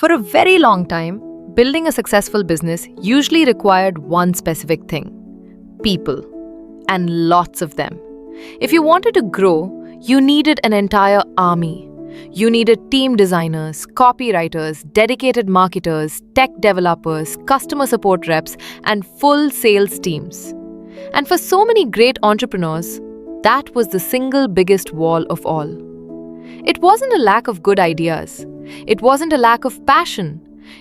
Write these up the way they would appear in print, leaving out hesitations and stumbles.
For a very long time, building a successful business usually required one specific thing: people, and lots of them. If you wanted to grow, you needed an entire army. You needed team designers, copywriters, dedicated marketers, tech developers, customer support reps, and full sales teams. And for so many great entrepreneurs, that was the single biggest wall of all. It wasn't a lack of good ideas. It wasn't a lack of passion.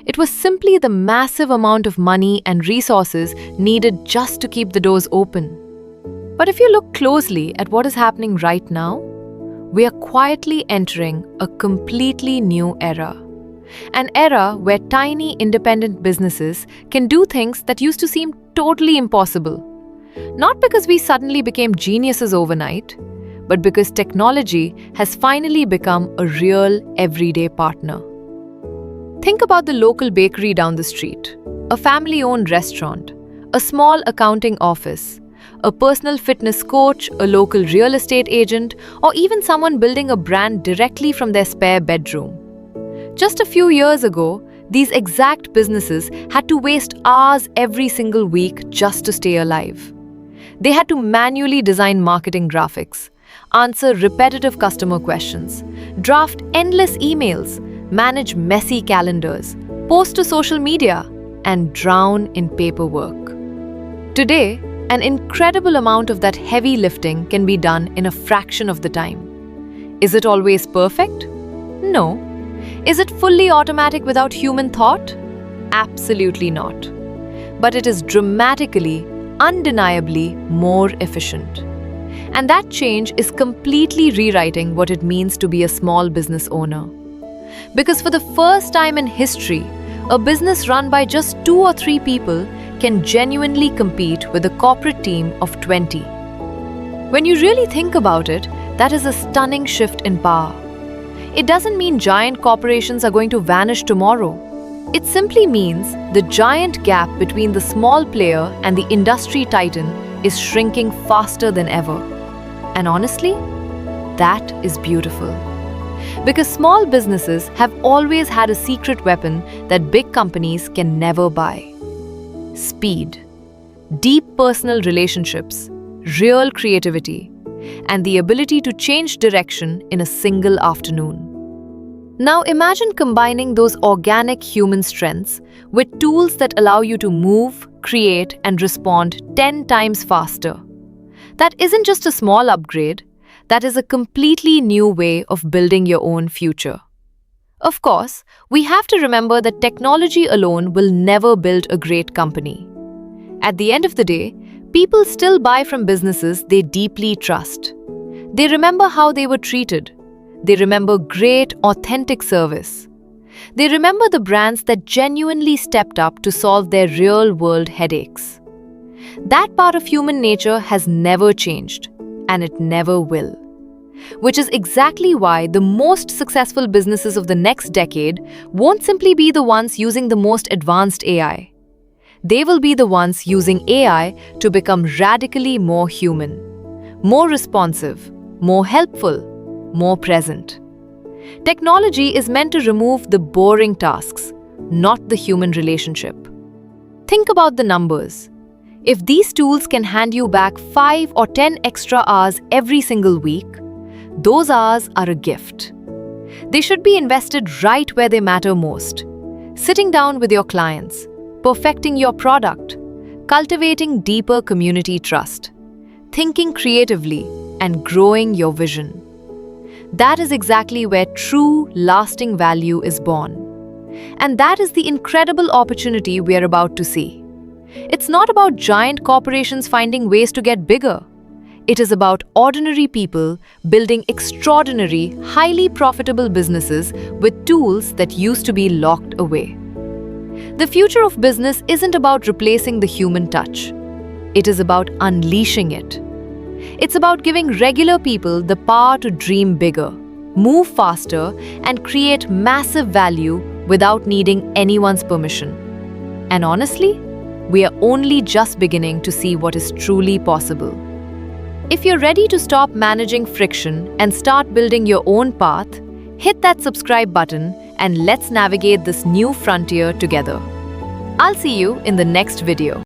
It was simply the massive amount of money and resources needed just to keep the doors open. But if you look closely at what is happening right now, we are quietly entering a completely new era. An era where tiny independent businesses can do things that used to seem totally impossible. Not because we suddenly became geniuses overnight, but because technology has finally become a real everyday partner. Think about the local bakery down the street, a family-owned restaurant, a small accounting office, a personal fitness coach, a local real estate agent, or even someone building a brand directly from their spare bedroom. Just a few years ago, these exact businesses had to waste hours every single week just to stay alive. They had to manually design marketing graphics, answer repetitive customer questions, draft endless emails, manage messy calendars, post to social media, and drown in paperwork. Today, an incredible amount of that heavy lifting can be done in a fraction of the time. Is it always perfect? No. Is it fully automatic without human thought? Absolutely not. But it is dramatically, undeniably more efficient. And that change is completely rewriting what it means to be a small business owner. Because for the first time in history, a business run by just 2 or 3 people can genuinely compete with a corporate team of 20. When you really think about it, that is a stunning shift in power. It doesn't mean giant corporations are going to vanish tomorrow. It simply means the giant gap between the small player and the industry titan is shrinking faster than ever. And honestly, that is beautiful. Because small businesses have always had a secret weapon that big companies can never buy. Speed, deep personal relationships, real creativity, and the ability to change direction in a single afternoon. Now imagine combining those organic human strengths with tools that allow you to move, create, and respond 10 times faster. That isn't just a small upgrade, that is a completely new way of building your own future. Of course, we have to remember that technology alone will never build a great company. At the end of the day, people still buy from businesses they deeply trust. They remember how they were treated. They remember great, authentic service. They remember the brands that genuinely stepped up to solve their real-world headaches. That part of human nature has never changed, and it never will. Which is exactly why the most successful businesses of the next decade won't simply be the ones using the most advanced AI. They will be the ones using AI to become radically more human, more responsive, more helpful, more present. Technology is meant to remove the boring tasks, not the human relationship. Think about the numbers. If these tools can hand you back 5 or 10 extra hours every single week, those hours are a gift. They should be invested right where they matter most. Sitting down with your clients, perfecting your product, cultivating deeper community trust, thinking creatively, and growing your vision. That is exactly where true, lasting value is born. And that is the incredible opportunity we are about to see. It's not about giant corporations finding ways to get bigger. It is about ordinary people building extraordinary, highly profitable businesses with tools that used to be locked away. The future of business isn't about replacing the human touch. It is about unleashing it. It's about giving regular people the power to dream bigger, move faster, and create massive value without needing anyone's permission. And honestly, we are only just beginning to see what is truly possible. If you're ready to stop managing friction and start building your own path, hit that subscribe button and let's navigate this new frontier together. I'll see you in the next video.